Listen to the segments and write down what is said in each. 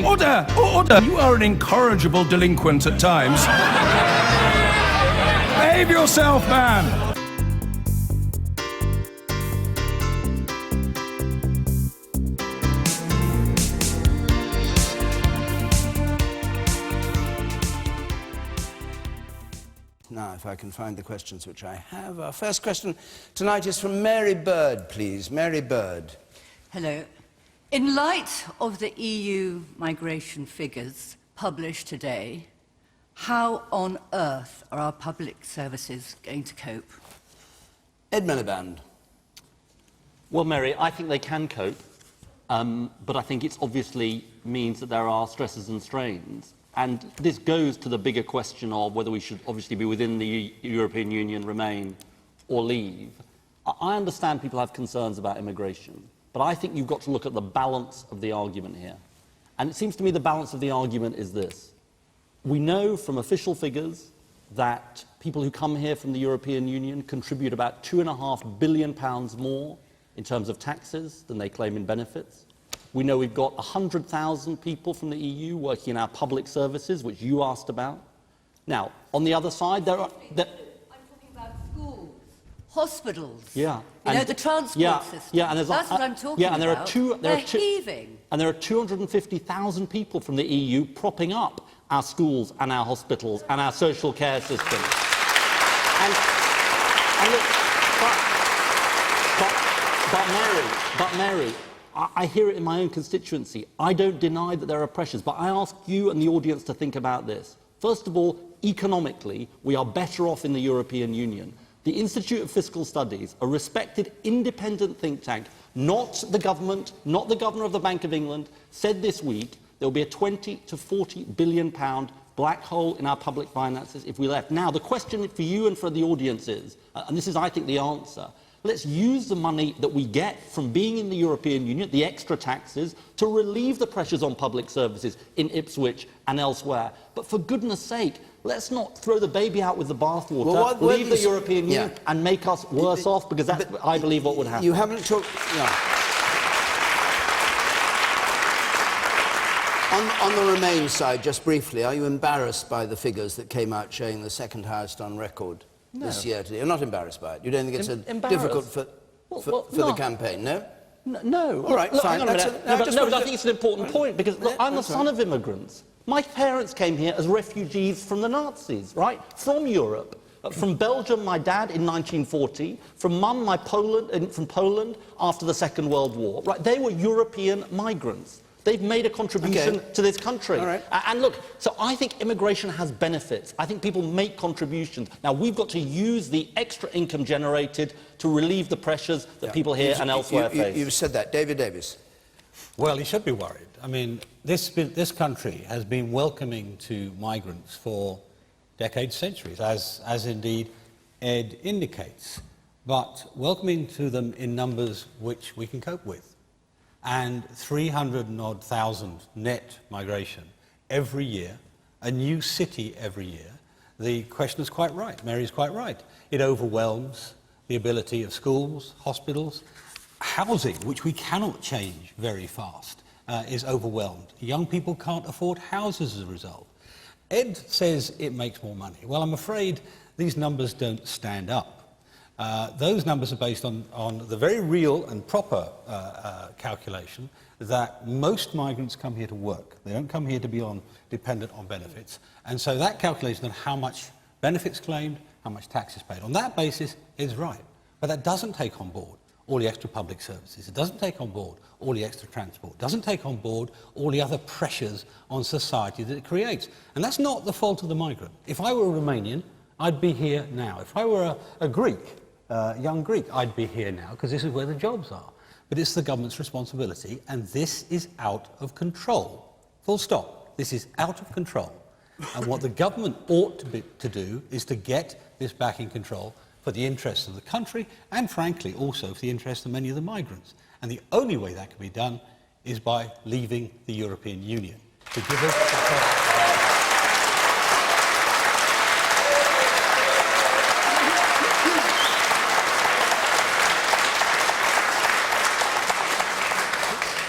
Order! Order! You are an incorrigible delinquent at times. Behave yourself, man! Now, if I can find the questions which I have. Our first question tonight is from Mary Bird, please. Mary Bird. Hello. In light of the EU migration figures published today, how on earth are our public services going to cope? Ed Miliband. Well, Mary, I think they can cope, but I think it obviously means that there are stresses and strains. And this goes to the bigger question of whether we should obviously be within the European Union, remain, or leave. I understand people have concerns about immigration, but I think you've got to look at the balance of the argument here. And it seems to me the balance of the argument is this. We know from official figures that people who come here from the European Union contribute about £2.5 billion more in terms of taxes than they claim in benefits. We know we've got 100,000 people from the EU working in our public services, which you asked about. Now, on the other side, there are... I'm talking about schools, hospitals, yeah, the transport system. Yeah, and that's what I'm talking and about. They're heaving. And there are 250,000 people from the EU propping up our schools and our hospitals and our social care system. And look, but Mary, I hear it in my own constituency. I don't deny that there are pressures, but I ask you and the audience to think about this. First of all, economically, we are better off in the European Union. The Institute of Fiscal Studies, a respected independent think tank, not the government, not the Governor of the Bank of England, said this week there will be a 20 to 40 billion pound black hole in our public finances if we left. Now, the question for you and for the audience is, and this is, I think, the answer, let's use the money that we get from being in the European Union, the extra taxes, to relieve the pressures on public services in Ipswich and elsewhere. But for goodness sake, let's not throw the baby out with the bathwater, leave the European Union and make us worse off, because that's, I believe, what would happen. You haven't talked... On the Remain side, just briefly, are you embarrassed by the figures that came out showing the second highest on record? No. This year today. You're not embarrassed by it? You don't think it's difficult for the campaign, no? No. All right, fine. But I think it's an important point, because look, I'm the son of immigrants. My parents came here as refugees from the Nazis, right? From Europe. From Belgium, my dad, in 1940. From Mum, from Poland, after the Second World War. Right? They were European migrants. They've made a contribution to this country. All right. And look, so I think immigration has benefits. I think people make contributions. Now, we've got to use the extra income generated to relieve the pressures that people here and elsewhere face. You've said that. David Davis. Well, you should be worried. I mean, this country has been welcoming to migrants for decades, centuries, as indeed Ed indicates, but welcoming to them in numbers which we can cope with. And 300,000 net migration every year, a new city every year. The question is quite right, Mary's quite right. It overwhelms the ability of schools, hospitals, housing, which we cannot change very fast, is overwhelmed. Young people can't afford houses as a result. Ed says it makes more money. Well, I'm afraid these numbers don't stand up. Those numbers are based on the very real and proper calculation that most migrants come here to work. They don't come here to be dependent on benefits. And so that calculation on how much benefits claimed, how much tax is paid, on that basis is right. But that doesn't take on board all the extra public services. It doesn't take on board all the extra transport. It doesn't take on board all the other pressures on society that it creates. And that's not the fault of the migrant. If I were a Romanian, I'd be here now. If I were a Greek, young Greek, I'd be here now, because this is where the jobs are. But it's the government's responsibility, and this is out of control. Full stop. This is out of control. And what the government ought to do is to get this back in control for the interests of the country, and frankly also for the interests of many of the migrants. And the only way that can be done is by leaving the European Union. To give us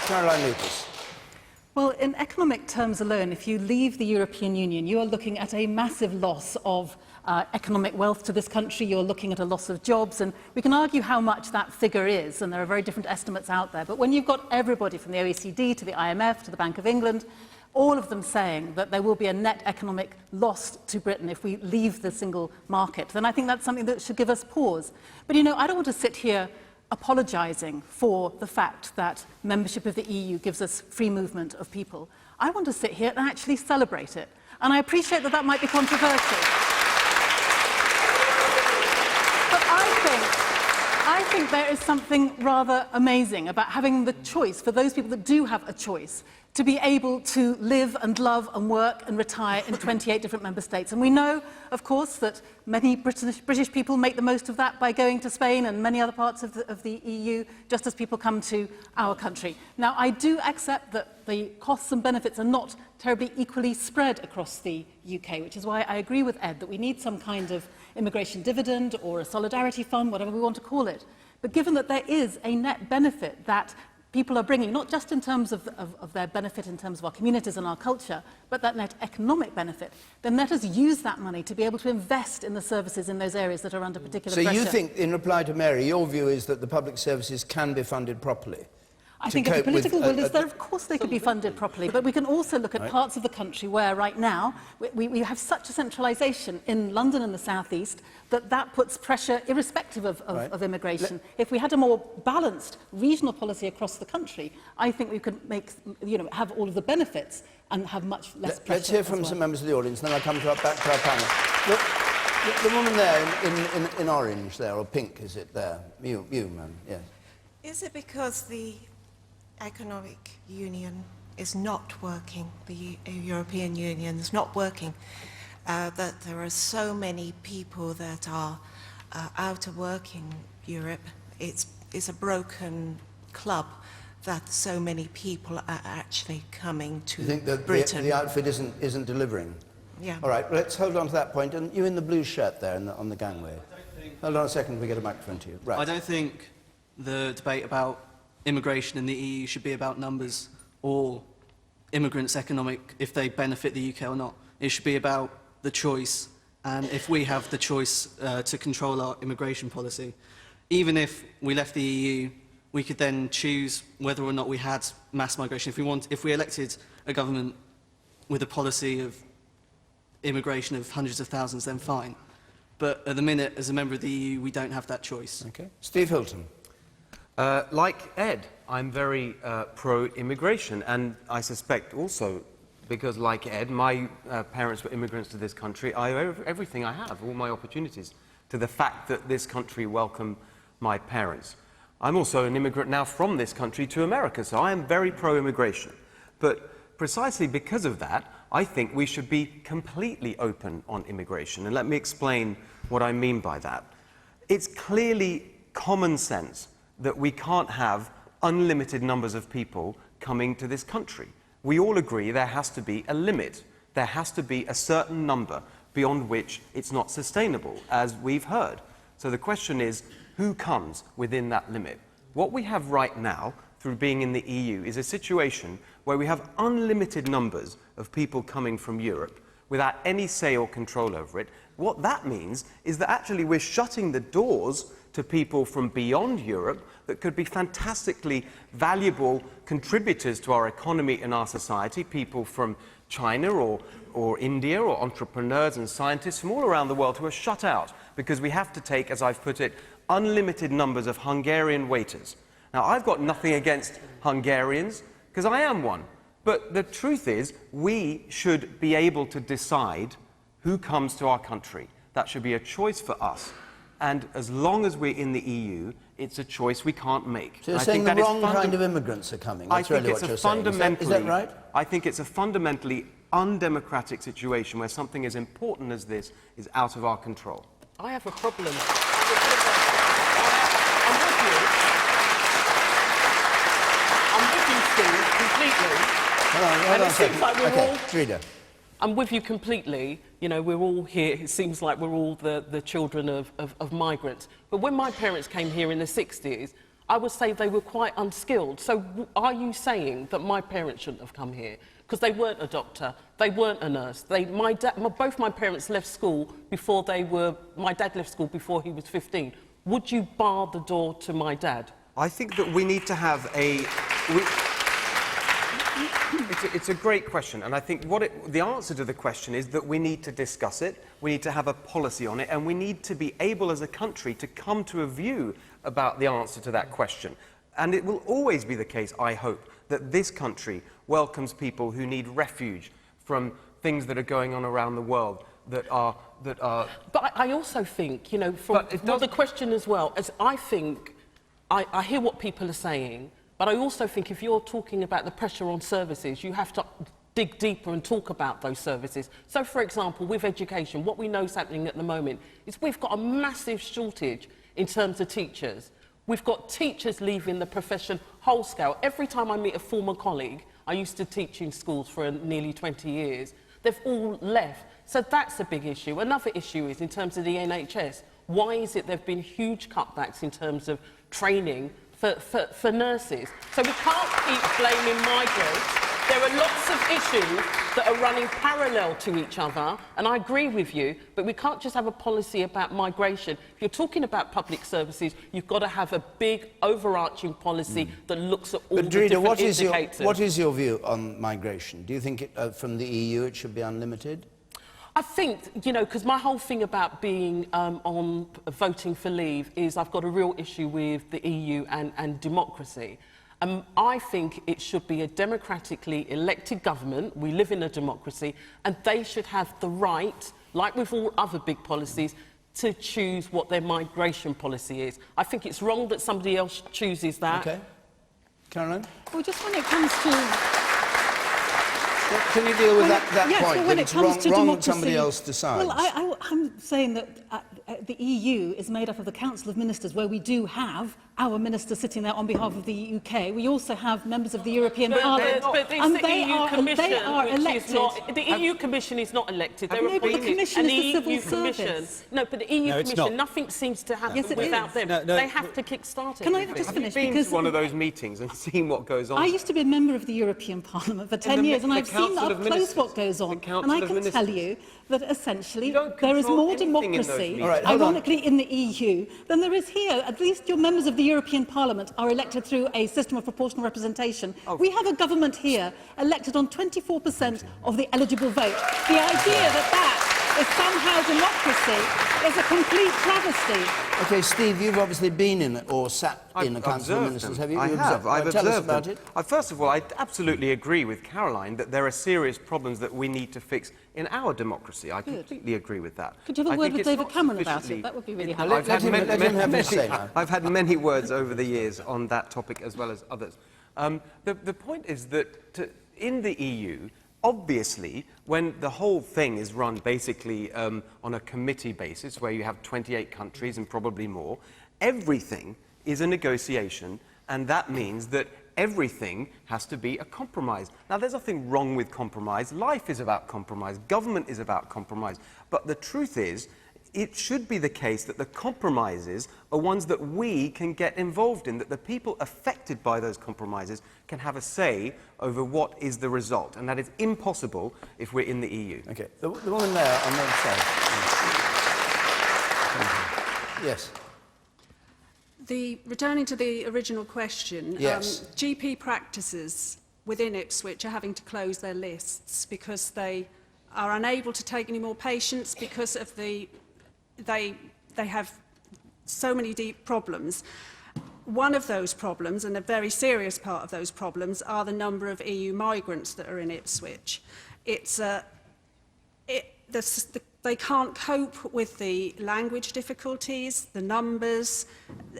Caroline Lucas. Well, in economic terms alone, if you leave the European Union, you are looking at a massive loss of economic wealth to this country. You're looking at a loss of jobs, and we can argue how much that figure is, and there are very different estimates out there. But when you've got everybody from the OECD to the IMF to the Bank of England, all of them saying that there will be a net economic loss to Britain if we leave the single market, then I think that's something that should give us pause. But, you know, I don't want to sit here apologising for the fact that membership of the EU gives us free movement of people. I want to sit here and actually celebrate it. And I appreciate that that might be controversial. But I think there is something rather amazing about having the choice, for those people that do have a choice, to be able to live and love and work and retire in 28 different member states. And we know, of course, that many British people make the most of that by going to Spain and many other parts of the EU, just as people come to our country. Now, I do accept that the costs and benefits are not terribly equally spread across the UK, which is why I agree with Ed that we need some kind of immigration dividend or a solidarity fund, whatever we want to call it. But given that there is a net benefit that people are bringing, not just in terms of their benefit in terms of our communities and our culture, but that net economic benefit, then let us use that money to be able to invest in the services in those areas that are under particular pressure. So you think, in reply to Mary, your view is that the public services can be funded properly? I think if the political will is there, of course they could be funded properly, but we can also look at parts of the country where right now we have such a centralisation in London and the South East that puts pressure irrespective of immigration. If we had a more balanced regional policy across the country, I think we could make, have all of the benefits and have much less pressure. Let's hear from some members of the audience, and then I'll come back to our panel. The woman there in orange there, or pink, is it there? You, ma'am, yes. Is it because the economic union is not working, the European Union is not working, that there are so many people that are out of work in Europe? It's a broken club that so many people are actually coming to Britain. You think that the outfit isn't delivering? Yeah. All right, let's hold on to that point. And you in the blue shirt there on the gangway. Hold on a second, we get a microphone to you. Right. I don't think the debate about immigration in the EU should be about numbers or immigrants' if they benefit the UK or not. It should be about the choice, and if we have the choice to control our immigration policy. Even if we left the EU, we could then choose whether or not we had mass migration. If we elected a government with a policy of immigration of hundreds of thousands, then fine. But at the minute, as a member of the EU, we don't have that choice. Okay. Steve Hilton. Like Ed, I'm very pro-immigration, and I suspect also, because like Ed, my parents were immigrants to this country, I owe everything I have, all my opportunities, to the fact that this country welcomed my parents. I'm also an immigrant now from this country to America, so I am very pro-immigration. But precisely because of that, I think we should be completely open on immigration, and let me explain what I mean by that. It's clearly common sense that we can't have unlimited numbers of people coming to this country. We all agree there has to be a limit. There has to be a certain number beyond which it's not sustainable, as we've heard. So the question is, who comes within that limit? What we have right now, through being in the EU, is a situation where we have unlimited numbers of people coming from Europe without any say or control over it. What that means is that actually we're shutting the doors to people from beyond Europe that could be fantastically valuable contributors to our economy and our society, people from China or India, or entrepreneurs and scientists from all around the world who are shut out because we have to take, as I've put it, unlimited numbers of Hungarian waiters. Now, I've got nothing against Hungarians, because I am one. But the truth is, we should be able to decide who comes to our country. That should be a choice for us. And as long as we're in the EU, it's a choice we can't make. So you're saying the wrong kind of immigrants are coming? That's really what you're saying. Is that right? I think it's a fundamentally undemocratic situation where something as important as this is out of our control. I have a problem. I'm with you, Steve, completely. Hold on a second. Okay, I'm with you completely. You know, we're all here, it seems like we're all the children of migrants. But when my parents came here in the 60s, I would say they were quite unskilled. So are you saying that my parents shouldn't have come here? Because they weren't a doctor, they weren't a nurse. Both my parents left school before my dad left school before he was 15. Would you bar the door to my dad? I think that we need to have it's a great question, and I think the answer to the question is that we need to discuss it, we need to have a policy on it, and we need to be able as a country to come to a view about the answer to that question. And it will always be the case, I hope, that this country welcomes people who need refuge from things that are going on around the world that are... But I also think, you know, from the question as well, as I think, I hear what people are saying, but I also think if you're talking about the pressure on services, you have to dig deeper and talk about those services. So, for example, with education, what we know is happening at the moment is we've got a massive shortage in terms of teachers. We've got teachers leaving the profession whole scale. Every time I meet a former colleague, I used to teach in schools for nearly 20 years, they've all left. So that's a big issue. Another issue is in terms of the NHS. Why is it there have been huge cutbacks in terms of training for nurses? So we can't keep blaming migrants. There are lots of issues that are running parallel to each other, and I agree with you, but we can't just have a policy about migration. If you're talking about public services, you've got to have a big, overarching policy that looks at all the different indicators. What is your view on migration? Do you think from the EU it should be unlimited? I think, you know, because my whole thing about being on voting for leave is I've got a real issue with the EU and democracy. I think it should be a democratically elected government. We live in a democracy, and they should have the right, like with all other big policies, to choose what their migration policy is. I think it's wrong that somebody else chooses that. Okay. Caroline? Well, just when it comes to... Can you deal with that yes, point? Well, when that it comes to wrong democracy, that somebody else decides? Well, I'm saying that the EU is made up of the Council of Ministers, where we do have our minister sitting there on behalf of the UK. We also have members of the European Parliament, and they are elected. The EU Commission is not elected. They're no, but the Commission is the civil service. No, but the EU Commission, nothing seems to happen without them. They have to kick-start it. Can I just finish? Have you been to one of those meetings and seen what goes on? I used to be a member of the European Parliament for 10 years, and I've seen up close what goes on. And I can tell you that essentially there is more democracy, ironically, in the EU than there is here. At least your members of the European Parliament are elected through a system of proportional representation. We have a government here elected on 24% of the eligible vote. The idea that that is somehow democracy is a complete travesty. OK, Steve, you've obviously been in or sat in the Council of Ministers, have you? I have. I've tell us observed about them. it. First of all, I absolutely agree with Caroline that there are serious problems that we need to fix in our democracy. I completely agree with that. Could you have a word with David Cameron about it? That would be really helpful. Let him have his say now. I've had many words over the years on that topic as well as others. The point is that in the EU, obviously, when the whole thing is run basically on a committee basis, where you have 28 countries and probably more, everything is a negotiation, and that means that everything has to be a compromise. Now, there's nothing wrong with compromise. Life is about compromise. Government is about compromise. But the truth is, it should be the case that the compromises are ones that we can get involved in, that the people affected by those compromises can have a say over what is the result. And that is impossible if we're in the EU. OK. The woman there on the other side. Yes. Returning to the original question, yes. GP practices within Ipswich are having to close their lists because they are unable to take any more patients because of they have so many deep problems. One of those problems, and a very serious part of those problems, are the number of EU migrants that are in Ipswich. They can't cope with the language difficulties, the numbers.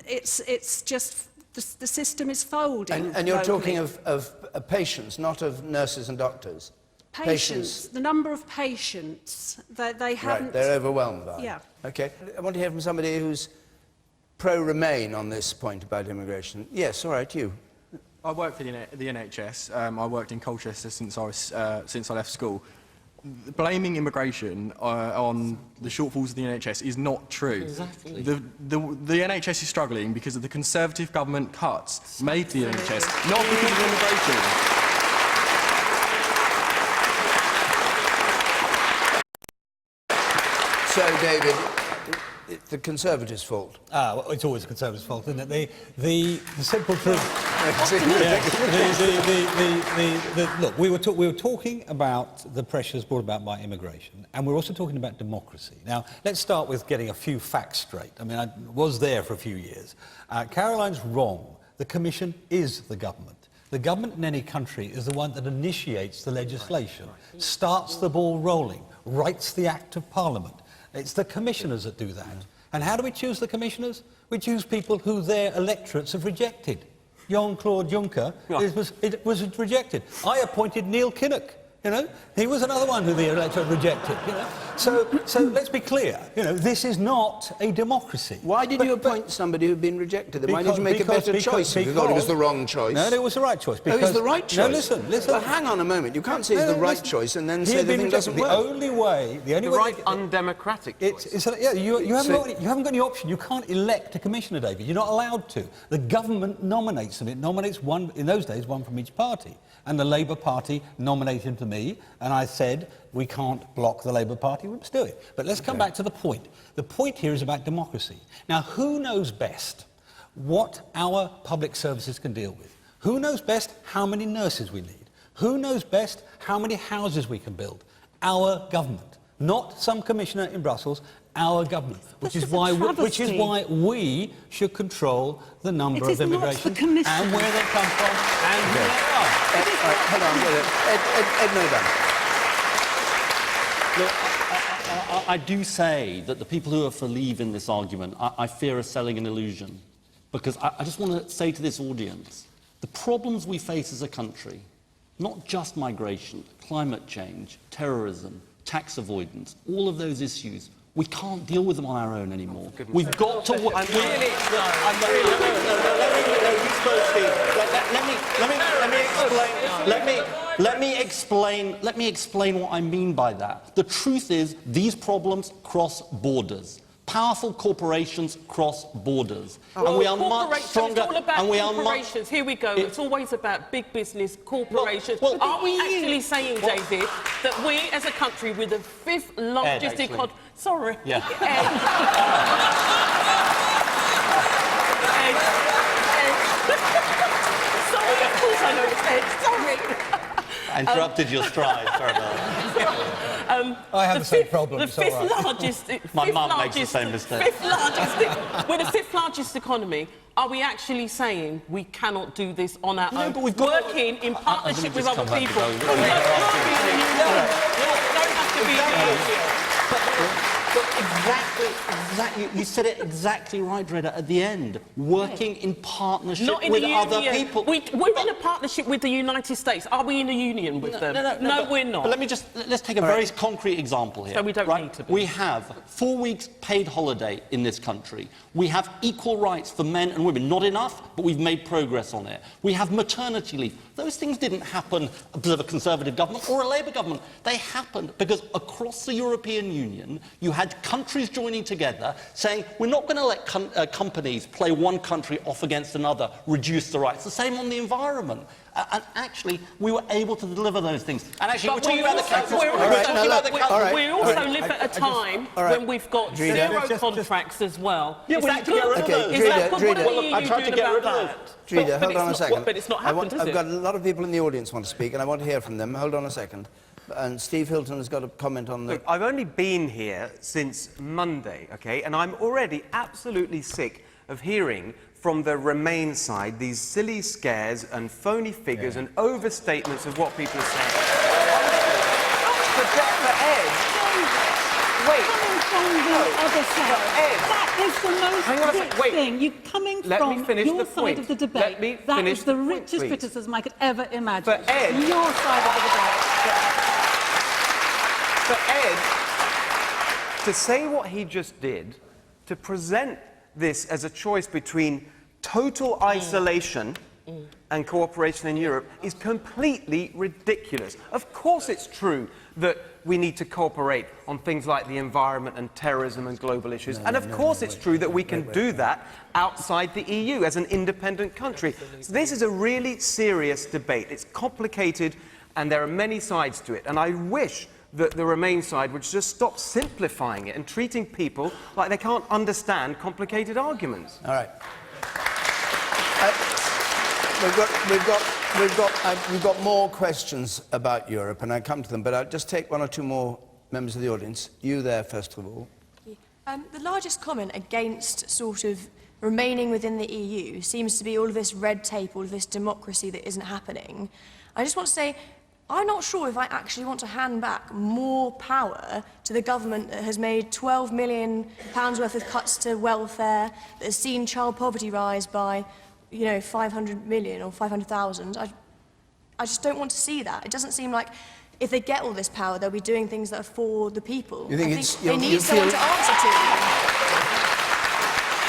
It's just the system is folding. And you're talking of patients, not of nurses and doctors. Patients. The number of patients that they haven't. Right, they're overwhelmed by it. Yeah. OK. I want to hear from somebody who's pro-Remain on this point about immigration. Yes, all right, you. I work for the NHS. I worked in Colchester since I left school. blaming immigration on the shortfalls of the NHS is not true. Exactly. The NHS is struggling because of the Conservative government cuts made to the NHS, not because of immigration. So, David, the Conservatives' fault. Well, it's always the Conservatives' fault, isn't it? The simple truth. Look, we were talking about the pressures brought about by immigration, and we're also talking about democracy. Now, let's start with getting a few facts straight. I mean, I was there for a few years. Caroline's wrong. The Commission is the government. The government in any country is the one that initiates the legislation, starts the ball rolling, writes the Act of Parliament. It's the commissioners that do that. And how do we choose the commissioners? We choose people who their electorates have rejected. Jean-Claude Juncker was rejected. I appointed Neil Kinnock, you know. He was another one who the electorate rejected, you know. So let's be clear, you know, this is not a democracy. Why did you appoint somebody who'd been rejected? Why did you make a better choice if you thought it was the wrong choice? No, it was the right choice. It was the right choice? No, listen. Well, hang on a moment. You can't say it's the right choice and then say the thing doesn't work. The only way... The right undemocratic choice. You haven't got any option. You can't elect a commissioner, David. You're not allowed to. The government nominates them. It nominates one, in those days, one from each party. And the Labour Party nominated him to me, and I said, we can't block the Labour Party, we must do it. But let's come back to the point. The point here is about democracy. Now, who knows best what our public services can deal with? Who knows best how many nurses we need? Who knows best how many houses we can build? Our government. Not some commissioner in Brussels, our government, which is why we should control the number of immigration and where they come from and who they are. Hold on, Ed Miliband. Look, I do say that the people who are for leave in this argument, I fear are selling an illusion. Because I just want to say to this audience, the problems we face as a country, not just migration, climate change, terrorism, tax avoidance, all of those issues, we can't deal with them on our own anymore. We've got to... Let me explain what I mean by that. The truth is, these problems cross borders. Powerful corporations cross borders. And we are much stronger... It's all about corporations. Here we go. It's always about big business, corporations. Are we actually saying, David, that we as a country with the 5th largest economy... Sorry. Yeah. Sorry, of course I know it's Ed. Sorry. I interrupted your stride. Sorry about that. I have the same problem. The 5th largest... My mum makes the same mistake. We're the 5th largest economy. Are we actually saying we cannot do this on our own? But we've got working in partnership with other people. You don't have to be in the Exactly. You said it exactly right, Reda, at the end. Working in partnership with other people. We're in a partnership with the United States. Are we in a union with them? No, we're not. But let's take a very concrete example here. So we don't need to be. We have 4 weeks paid holiday in this country. We have equal rights for men and women. Not enough, but we've made progress on it. We have maternity leave. Those things didn't happen because of a Conservative government or a Labour government. They happened because across the European Union, you had countries joining together saying, we're not going to let companies play one country off against another, reduce the rights. The same on the environment. And actually, we were able to deliver those things. And actually, we're talking about the council. We also live at a time when we've got zero contracts as well. Yeah, we need to get rid of those. I tried to get rid of that. Drida, hold on a second. But it's not happened, has it? I've got a lot of people in the audience want to speak, and I want to hear from them. Hold on a second. And Steve Hilton has got a comment on that. Look, I've only been here since Monday, OK? And I'm already absolutely sick of hearing from the Remain side these silly scares and phony figures and overstatements of what people are saying. For Ed... Wait. Coming from the other side. Ed. That is the most rich thing. You coming from your side of the debate. That is the richest criticism I could ever imagine. For Ed. Your side of the debate. For Ed, to say what he just did, to present this as a choice between total isolation and cooperation in Europe is completely ridiculous. Of course it's true that we need to cooperate on things like the environment and terrorism and global issues. And of course it's true that we can do that outside the EU as an independent country. So this is a really serious debate. It's complicated and there are many sides to it. And I wish that the Remain side would just stop simplifying it and treating people like they can't understand complicated arguments. All right. We've got more questions about Europe, and I'll come to them, but I'll just take one or two more members of the audience. You there, first of all. The largest comment against sort of remaining within the EU seems to be all of this red tape, all of this democracy that isn't happening. I just want to say, I'm not sure if I actually want to hand back more power to the government that has made £12 million worth of cuts to welfare, that has seen child poverty rise by, you know, 500 million or 500,000. I just don't want to see that. It doesn't seem like if they get all this power, they'll be doing things that are for the people. You think I think they need someone to answer to.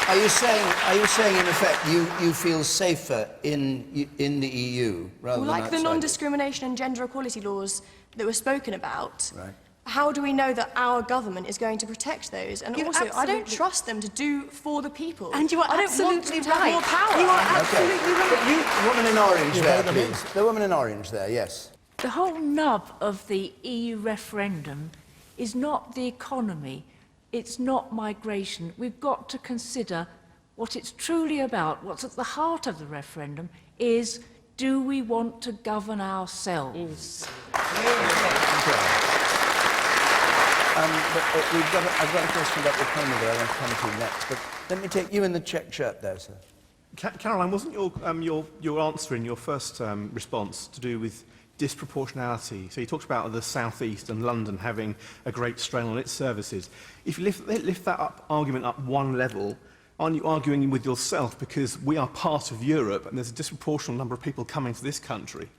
Are you saying, in effect, you feel safer in the EU rather than like outside the non-discrimination and gender equality laws that were spoken about? Right. How do we know that our government is going to protect those? And also, I don't trust them to do for the people. And you are absolutely right. More power. You are absolutely right. The woman in orange there, please. The woman in orange there, yes. The whole nub of the EU referendum is not the economy. It's not migration. We've got to consider what it's truly about. What's at the heart of the referendum is, do we want to govern ourselves? I've got a question about the economy that I want to come to next, but let me take you in the check shirt there, sir. Caroline, wasn't your answer in your first response to do with disproportionality? So you talked about the South East and London having a great strain on its services. If you lift that argument up one level, aren't you arguing with yourself because we are part of Europe and there's a disproportionate number of people coming to this country?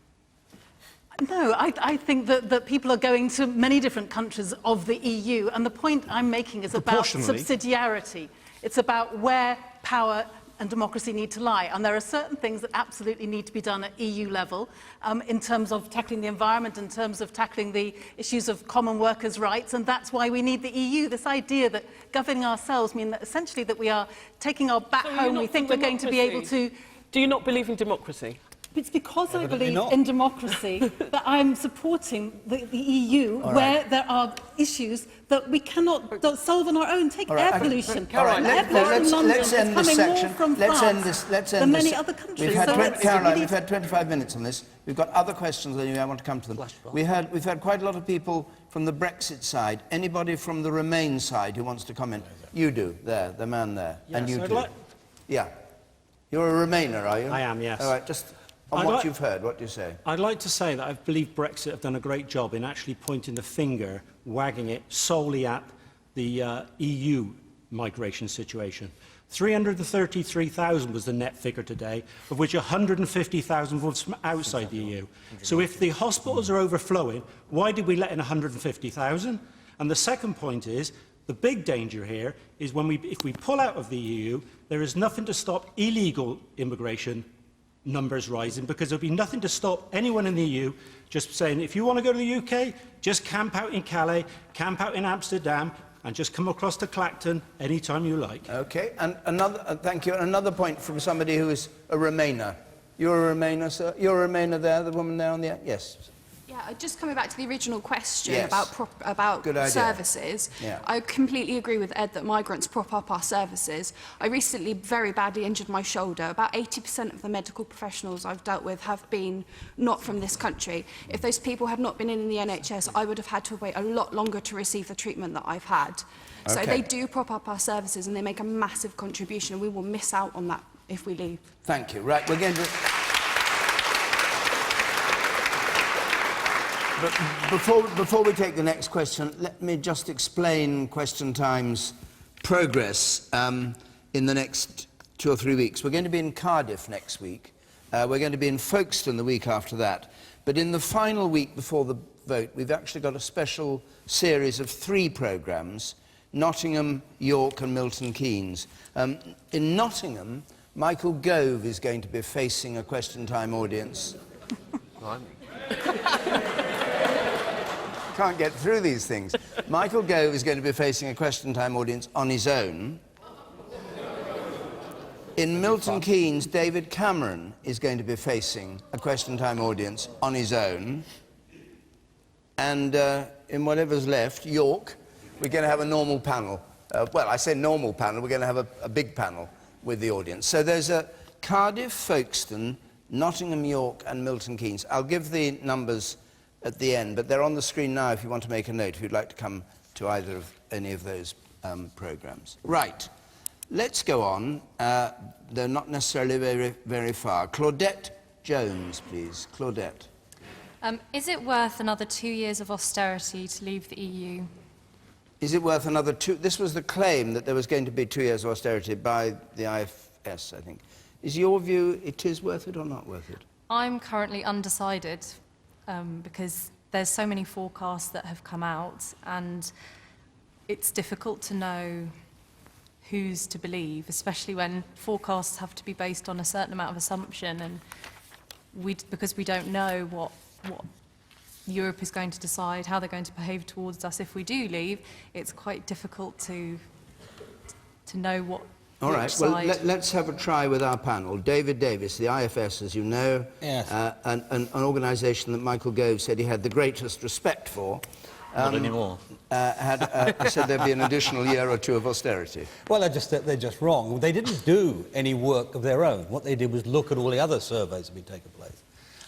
No, I think that people are going to many different countries of the EU, and the point I'm making is about subsidiarity. It's about where power and democracy need to lie, and there are certain things that absolutely need to be done at EU level in terms of tackling the environment, in terms of tackling the issues of common workers' rights, and that's why we need the EU. This idea that governing ourselves means that essentially that we are taking our back home, we think we're going to be able to... Do you not believe in democracy? It's because I believe in democracy that I'm supporting the EU where there are issues that we cannot solve on our own. Take air pollution. Let's end this section. Let's end this. Many other countries. Caroline, we've had 25 minutes on this. We've got other questions anyway. I want to come to them. We've had quite a lot of people from the Brexit side. Anybody from the Remain side who wants to comment? You do. There, the man there. Yes, and you do. Yeah. You're a Remainer, are you? I am, yes. All right, just... On what you've heard, what do you say? I'd like to say that I believe Brexit have done a great job in actually pointing the finger, wagging it solely at the EU migration situation. 333,000 was the net figure today, of which 150,000 was from outside the EU. So if the hospitals are overflowing, why did we let in 150,000? And the second point is, the big danger here is if we pull out of the EU, there is nothing to stop illegal immigration numbers rising, because there'll be nothing to stop anyone in the EU just saying, if you want to go to the UK, just camp out in Calais, camp out in Amsterdam, and just come across to Clacton anytime you like. Okay, and thank you. Another point from somebody who is a Remainer. You're a Remainer, sir? You're a Remainer there, the woman there on the... Yes. Yeah, just coming back to the original question Yes. about services, Yeah. I completely agree with Ed that migrants prop up our services. I recently very badly injured my shoulder. About 80% of the medical professionals I've dealt with have been not from this country. If those people had not been in the NHS, I would have had to wait a lot longer to receive the treatment that I've had. So they do prop up our services and they make a massive contribution, and we will miss out on that if we leave. Thank you. Right, we're going to... But before we take the next question, let me just explain Question Time's progress in the next 2 or 3 weeks. We're going to be in Cardiff next week. We're going to be in Folkestone the week after that. But in the final week before the vote, we've actually got a special series of 3 programmes, Nottingham, York and Milton Keynes. In Nottingham, Michael Gove is going to be facing a question time audience. Can't get through these things. Michael Gove is going to be facing a question time audience on his own. In Milton Keynes, David Cameron is going to be facing a question time audience on his own. And in whatever's left, York, we're going to have a normal panel. Well, I say normal panel, we're going to have a big panel with the audience. So there's a Cardiff, Folkestone, Nottingham, York and Milton Keynes. I'll give the numbers at the end, but they're on the screen now if you want to make a note, if you'd like to come to either of any of those programmes. Right, let's go on. They're not necessarily very, very far. Claudette Jones, please. Claudette. Is it worth another 2 years of austerity to leave the EU? Is it worth another 2? This was the claim that there was going to be 2 years of austerity by the IFS, I think. Is your view it is worth it or not worth it? I'm currently undecided because there's so many forecasts that have come out and it's difficult to know who's to believe, especially when forecasts have to be based on a certain amount of assumption, and because we don't know what Europe is going to decide, how they're going to behave towards us if we do leave, it's quite difficult to know what. All right, well, let's have a try with our panel. David Davis, the IFS, as you know, yes. an organisation that Michael Gove said he had the greatest respect for. Not anymore. Said there'd be an additional year or two of austerity. Well, they're just wrong. They didn't do any work of their own. What they did was look at all the other surveys that had been taking place.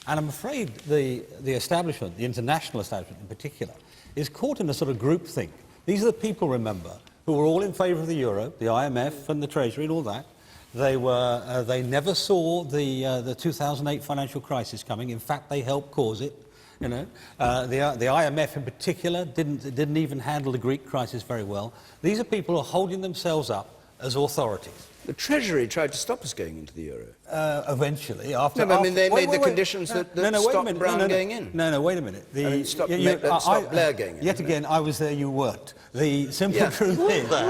And I'm afraid the establishment, the international establishment in particular, is caught in a sort of groupthink. These are the people, remember, who were all in favour of the euro, the IMF and the Treasury and all that. They never saw the 2008 financial crisis coming. In fact, they helped cause it. You know, the IMF in particular didn't even handle the Greek crisis very well. These are people who are holding themselves up as authorities. The Treasury tried to stop us going into the euro. Eventually, after... No, I mean, they made the conditions that stopped Brown going in. No, wait a minute. Stop Blair going in. Yet again, I was there, you weren't. The simple truth is... I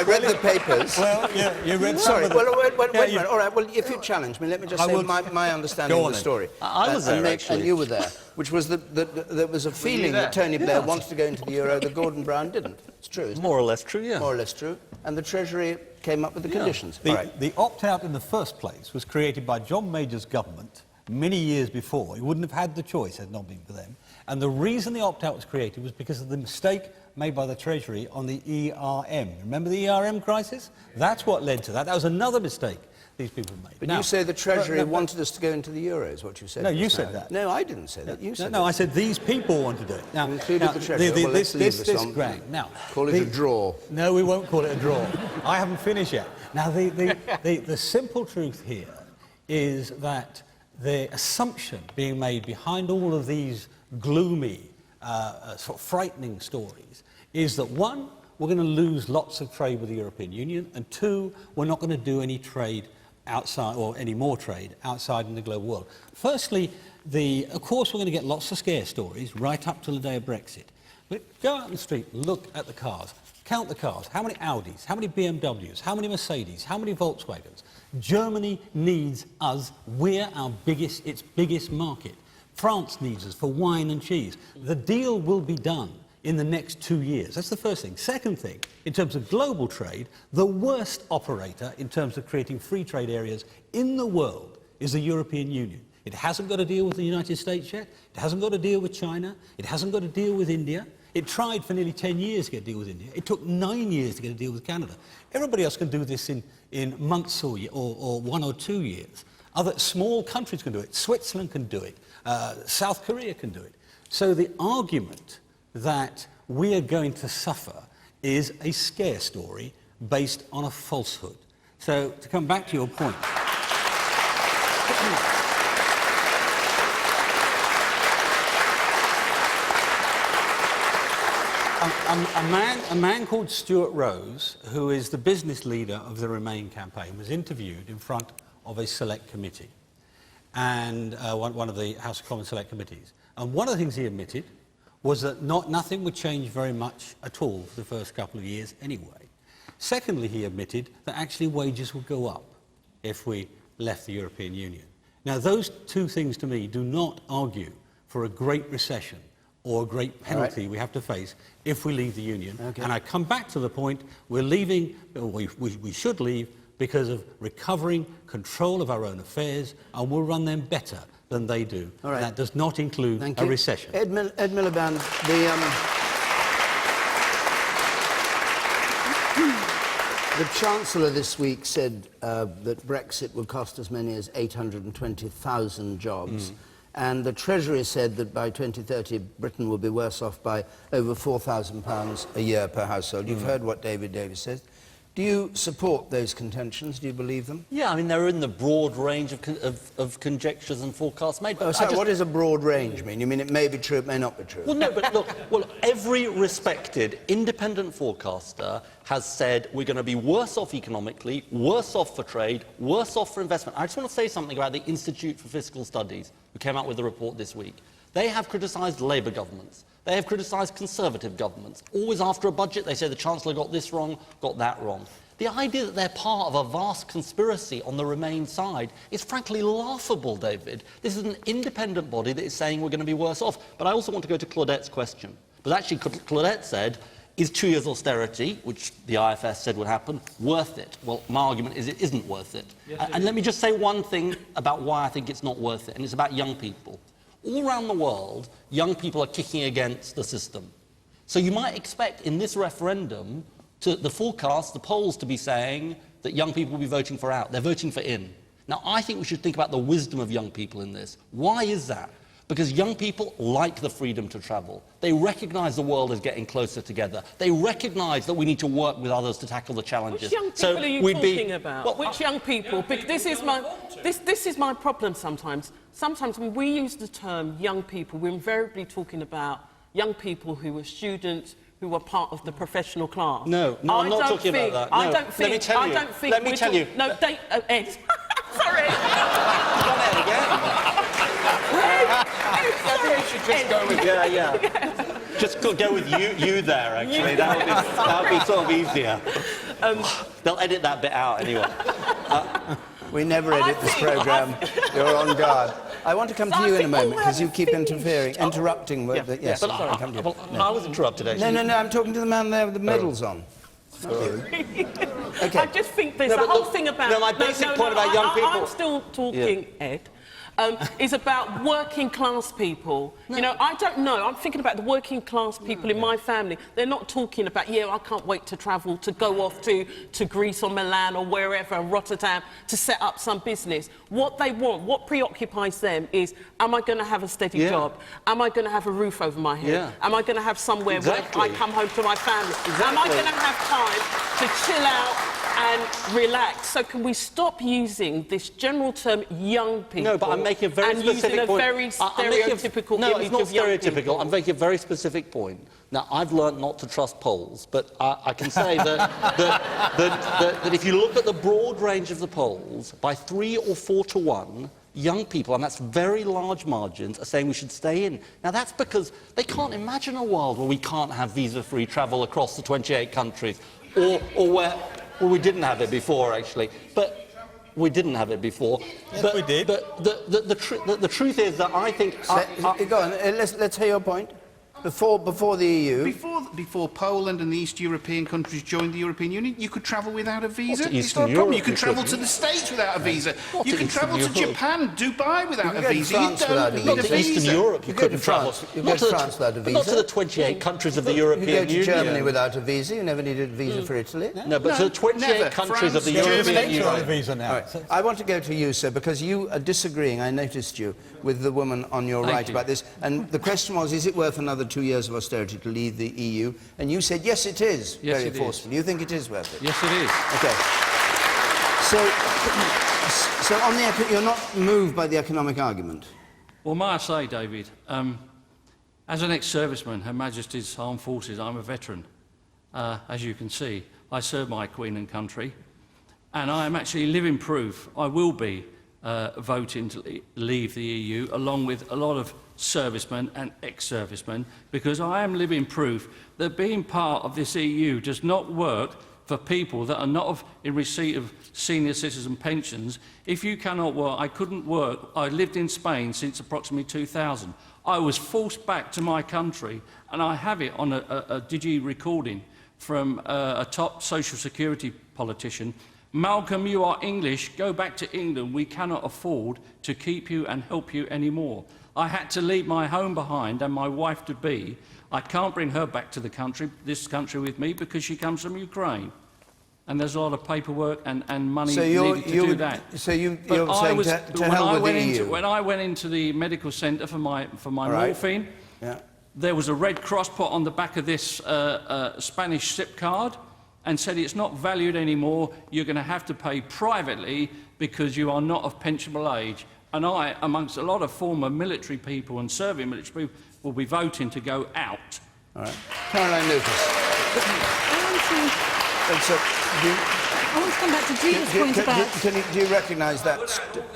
read the papers. Well, yeah, you read Sorry, some of them. wait a minute. All right, well, if you challenge me, let me just say my understanding of the story. I was there, actually. And you were there, which was that there was a feeling that Tony Blair wanted to go into the euro, that Gordon Brown didn't. It's true, isn't it? More or less true, yeah. More or less true. And the Treasury came up with the conditions. The opt-out in the first place was created by John Major's government many years before. He wouldn't have had the choice had it not been for them. And the reason the opt-out was created was because of the mistake made by the Treasury on the ERM. Remember the ERM crisis? That's what led to that. That was another mistake these people made. But now, you say the Treasury wanted us to go into the euro, is what you said. No, you said that. No, I didn't say that. You said No, I said these people want to do it. Now, included the Treasury. This Greg. Now, call it a draw. No, we won't call it a draw. I haven't finished yet. Now, the simple truth here is that the assumption being made behind all of these gloomy, sort of frightening stories is that, one, we're going to lose lots of trade with the European Union, and two, we're not going to do any trade outside, or any more trade outside in the global world. Firstly, of course, we're going to get lots of scare stories right up to the day of Brexit. But go out in the street, look at the cars, count the cars. How many Audis? How many BMWs? How many Mercedes? How many Volkswagens? Germany needs us. We're its biggest market. France needs us for wine and cheese. The deal will be done in the next 2 years. That's the first thing. Second thing, in terms of global trade, the worst operator in terms of creating free trade areas in the world is the European Union. It hasn't got to deal with the United States yet. It hasn't got to deal with China. It hasn't got to deal with India. It tried for nearly 10 years to get a deal with India. It took 9 years to get a deal with Canada. Everybody else can do this in months or 1 or 2 years. Other small countries can do it. Switzerland can do it. South Korea can do it. So the argument that we are going to suffer is a scare story based on a falsehood. So, to come back to your point. A man called Stuart Rose, who is the business leader of the Remain campaign, was interviewed in front of a select committee, and one of the House of Commons select committees. And one of the things he admitted was that nothing would change very much at all for the first couple of years anyway. Secondly, he admitted that actually wages would go up if we left the European Union. Now, those two things to me do not argue for a great recession or a great penalty we have to face if we leave the Union. And I come back to the point, we're leaving, or we should leave, because of recovering control of our own affairs, and we'll run them better than they do. And that does not include a recession. Ed Miliband, the Chancellor this week said that Brexit would cost as many as 820,000 jobs. And the Treasury said that by 2030, Britain will be worse off by over £4,000 a year per household. You've heard what David Davis says. Do you support those contentions? Do you believe them? Yeah, I mean, they're in the broad range of conjectures and forecasts made. Oh, so what does a broad range mean? You mean it may be true, it may not be true? Well, no, but look, every respected independent forecaster has said we're going to be worse off economically, worse off for trade, worse off for investment. I just want to say something about the Institute for Fiscal Studies, who came out with a report this week. They have criticised Labour governments. They have criticised Conservative governments. Always after a budget, they say the Chancellor got this wrong, got that wrong. The idea that they're part of a vast conspiracy on the Remain side is frankly laughable, David. This is an independent body that is saying we're going to be worse off. But I also want to go to Claudette's question. But actually, Claudette said, is 2 years austerity, which the IFS said would happen, worth it? Well, my argument is it isn't worth it. And let me just say one thing about why I think it's not worth it, and it's about young people. All around the world, young people are kicking against the system. So you might expect in this referendum the forecast, the polls to be saying that young people will be voting for out. They're voting for in. Now, I think we should think about the wisdom of young people in this. Why is that? Because young people like the freedom to travel. They recognise the world is getting closer together. They recognise that we need to work with others to tackle the challenges. Which young people are you talking about? Well, which young people? Because this is my problem sometimes. Sometimes when we use the term young people, we're invariably talking about young people who were students, who were part of the professional class. No, I'm not talking about that. No. I don't think. Let me tell you. Let me tell you. No, Ed. Sorry. Ed again. You should just go with Just go with you there, actually. That would be sort of easier. They'll edit that bit out anyway. We never edit this programme. You're on guard. I want to come to you in a moment because you keep interrupting. Yes, but I was interrupted, actually. No, I'm talking to the man there with the medals on. Okay. I just think there's a whole thing about... No, my basic point about young people... I'm still talking, Ed. Is about working class people. No. You know, I don't know. I'm thinking about the working class people in my family. They're not talking about, I can't wait to travel, to go off to Greece or Milan or wherever, Rotterdam, to set up some business. What they want, what preoccupies them is, am I going to have a steady job? Am I going to have a roof over my head? Am I going to have somewhere where I come home to my family? Am I going to have time to chill out and relax? So can we stop using this general term young people? No, but I'm making a very specific point. And using a very stereotypical image of young people. I'm making a very specific point. Now, I've learned not to trust polls, but I can say that if you look at the broad range of the polls, by 3 or 4 to 1, young people, and that's very large margins, are saying we should stay in. Now, that's because they can't imagine a world where we can't have visa-free travel across the 28 countries, or where... Well, we didn't have it before, actually. But we didn't have it before. Yes, but we did. But the truth is that I think... Go on, let's hear your point. Before the EU... Before Poland and the East European countries joined the European Union, you could travel without a visa. It's not a problem. You can travel to the States without a visa. You can travel to Japan, Dubai without a visa. You don't need a visa. Eastern Europe, you couldn't travel. You go to France without a visa. Not to the 28 countries of the European Union. You go to Germany without a visa. You never needed a visa for Italy. No, but to the 28 countries of the European Union. On a visa now. I want to go to you, sir, because you are disagreeing, I noticed you, with the woman on your right about this. And the question was, is it worth another 2 years of austerity to leave the EU? And you said, yes, it is, very forcefully. You think it is worth it? Yes, it is. OK. So on the... You're not moved by the economic argument? Well, may I say, David, as an ex-serviceman, Her Majesty's Armed Forces, I'm a veteran. As you can see, I serve my Queen and country, and I am actually living proof I will be voting to leave the EU, along with a lot of servicemen and ex-servicemen, because I am living proof that being part of this EU does not work for people that are not in receipt of senior citizen pensions. If you cannot work, I couldn't work. I lived in Spain since approximately 2000. I was forced back to my country, and I have it on a digi recording from a top social security politician. Malcolm, you are English. Go back to England. We cannot afford to keep you and help you anymore. I had to leave my home behind and my wife-to-be. I can't bring her back to this country with me because she comes from Ukraine. And there's a lot of paperwork and money needed to do that. So you're saying to hell with the EU? When I went into the medical centre for my morphine, there was a Red Cross put on the back of this Spanish SIP card and said it's not valued anymore, you're going to have to pay privately because you are not of pensionable age. And I, amongst a lot of former military people and serving military people, will be voting to go out. All right. Caroline Lucas. I want to come back to Judith's point about... Do you recognise that?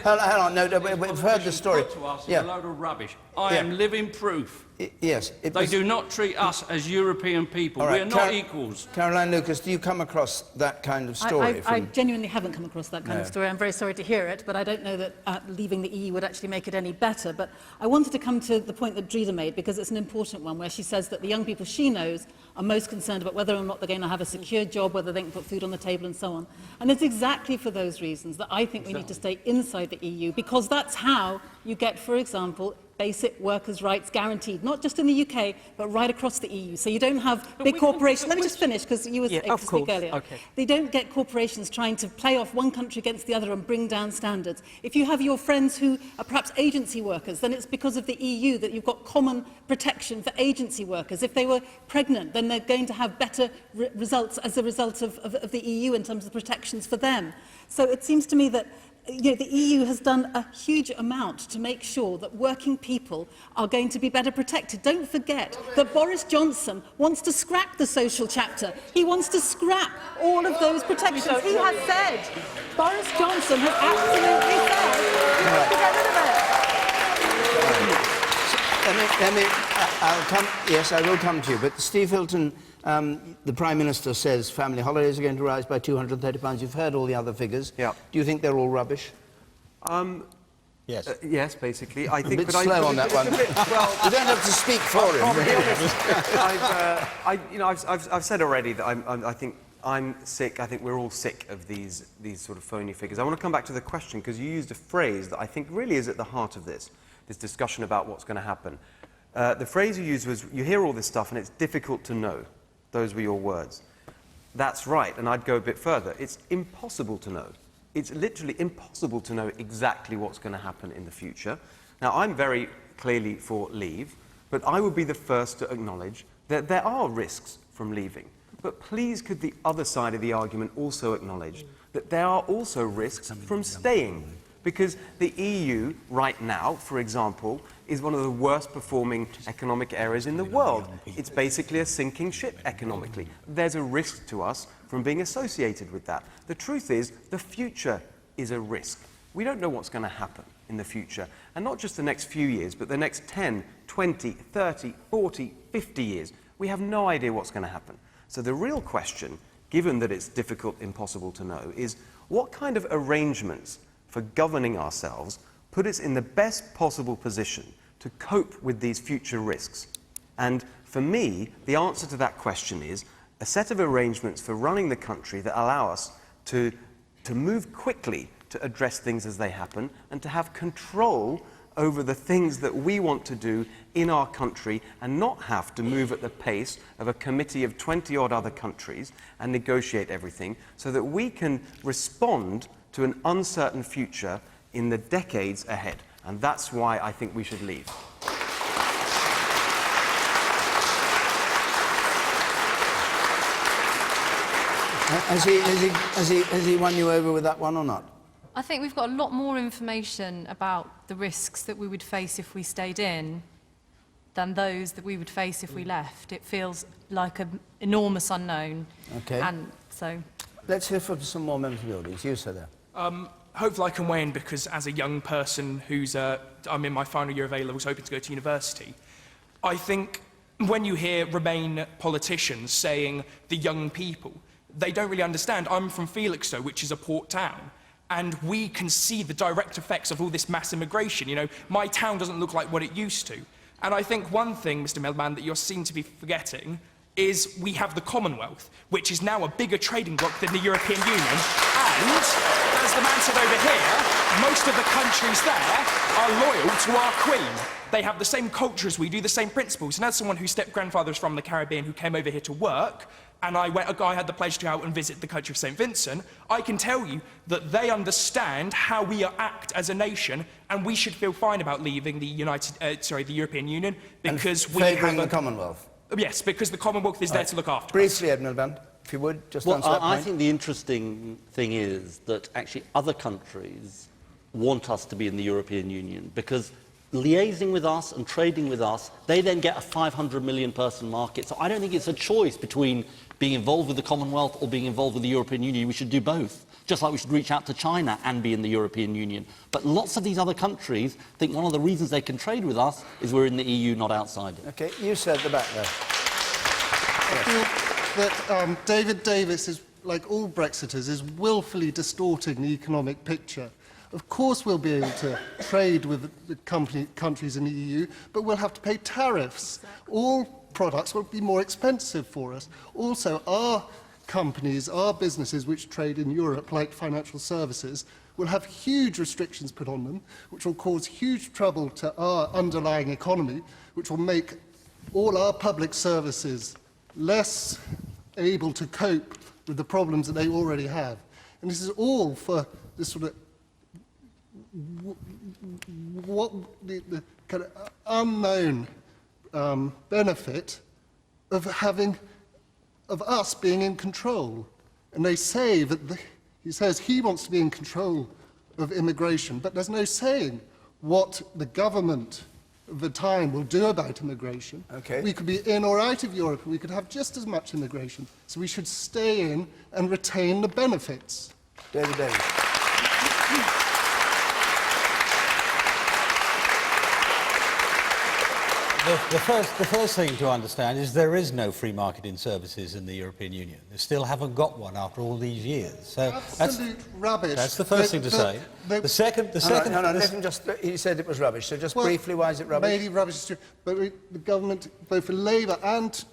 Hang on, no, we've heard the story. It's a load of rubbish. I am living proof. Yes. They do not treat us as European people. We are not equals. Caroline Lucas, do you come across that kind of story? I genuinely haven't come across that kind of story. I'm very sorry to hear it, but I don't know that leaving the EU would actually make it any better. But I wanted to come to the point that Drida made, because it's an important one, where she says that the young people she knows are most concerned about whether or not they're going to have a secure job, whether they can put food on the table and so on. And it's exactly for those reasons that I think we need to stay inside the EU, because that's how you get, for example, basic workers' rights guaranteed, not just in the UK, but right across the EU. So you don't have big corporations... Let me just finish, because you were able to speak earlier. Okay. They don't get corporations trying to play off one country against the other and bring down standards. If you have your friends who are perhaps agency workers, then it's because of the EU that you've got common protection for agency workers. If they were pregnant, then they're going to have better results as a result of the EU in terms of protections for them. So it seems to me that the EU has done a huge amount to make sure that working people are going to be better protected. Don't forget that Boris Johnson wants to scrap the social chapter. He wants to scrap all of those protections. He has said, Boris Johnson has absolutely said, he wants to get rid of it. Yes, I will come to you, but Steve Hilton, the Prime Minister says family holidays are going to rise by £230. You've heard all the other figures. Yeah. Do you think they're all rubbish? Yes. Yes, basically. I think, a bit slow on that one. Well, you don't have to speak for him. I've said already that I think I'm sick. I think we're all sick of these sort of phony figures. I want to come back to the question, because you used a phrase that I think really is at the heart of this discussion about what's going to happen. The phrase you used was, you hear all this stuff and it's difficult to know. Those were your words. That's right, and I'd go a bit further. It's impossible to know. It's literally impossible to know exactly what's going to happen in the future. Now, I'm very clearly for leave, but I would be the first to acknowledge that there are risks from leaving. But please, could the other side of the argument also acknowledge that there are also risks from staying? Because the EU right now, for example, is one of the worst performing economic areas in the world. It's basically a sinking ship economically. There's a risk to us from being associated with that. The truth is, the future is a risk. We don't know what's going to happen in the future. And not just the next few years, but the next 10, 20, 30, 40, 50 years. We have no idea what's going to happen. So the real question, given that it's difficult, impossible to know, is what kind of arrangements for governing ourselves put us in the best possible position to cope with these future risks? And for me, the answer to that question is a set of arrangements for running the country that allow us to move quickly to address things as they happen and to have control over the things that we want to do in our country and not have to move at the pace of a committee of 20-odd other countries and negotiate everything, so that we can respond to an uncertain future in the decades ahead. And that's why I think we should leave. Has he won you over with that one or not? I think we've got a lot more information about the risks that we would face if we stayed in than those that we would face if we left. It feels like an enormous unknown. Okay. And so... Let's hear from some more members of the audience. You, sir, there. Hopefully I can weigh in, because as a young person who's... I'm in my final year of A-levels, hoping to go to university. I think when you hear Remain politicians saying the young people, they don't really understand. I'm from Felixstowe, which is a port town, and we can see the direct effects of all this mass immigration. You know, my town doesn't look like what it used to. And I think one thing, Mr. Milman, that you seem to be forgetting is we have the Commonwealth, which is now a bigger trading bloc than the European Union. And, as the man said over here, most of the countries there are loyal to our Queen. They have the same culture as we do, the same principles. And as someone whose step-grandfather is from the Caribbean who came over here to work, and I had the pleasure to go out and visit the country of St. Vincent, I can tell you that they understand how we act as a nation, and we should feel fine about leaving the European Union because we have favouring the Commonwealth. Yes, because the Commonwealth is there to look after us. Briefly, Ed Miliband, if you would, just answer that point. I think the interesting thing is that actually other countries want us to be in the European Union because liaising with us and trading with us, they then get a 500 million person market. So I don't think it's a choice between being involved with the Commonwealth or being involved with the European Union. We should do both. Just like we should reach out to China and be in the European Union. But lots of these other countries think one of the reasons they can trade with us is we're in the EU, not outside it. OK, you said at the back there. I feel that David Davis, is, like all Brexiters, is willfully distorting the economic picture. Of course we'll be able to trade with the countries in the EU, but we'll have to pay tariffs. All products will be more expensive for us. Also, our companies, our businesses which trade in Europe, like financial services, will have huge restrictions put on them, which will cause huge trouble to our underlying economy, which will make all our public services less able to cope with the problems that they already have. And this is all for this sort of the kind of unknown benefit of us being in control. And they say that he says he wants to be in control of immigration, but there's no saying what the government of the time will do about immigration. Okay. We could be in or out of Europe, and we could have just as much immigration. So we should stay in and retain the benefits. David Davis. The first thing to understand is there is no free market in services in the European Union. They still haven't got one after all these years. So absolute rubbish. That's the first thing to say. The second. No, let him just. He said it was rubbish. So just briefly, why is it rubbish? Maybe rubbish is true, but the government, both the Labour and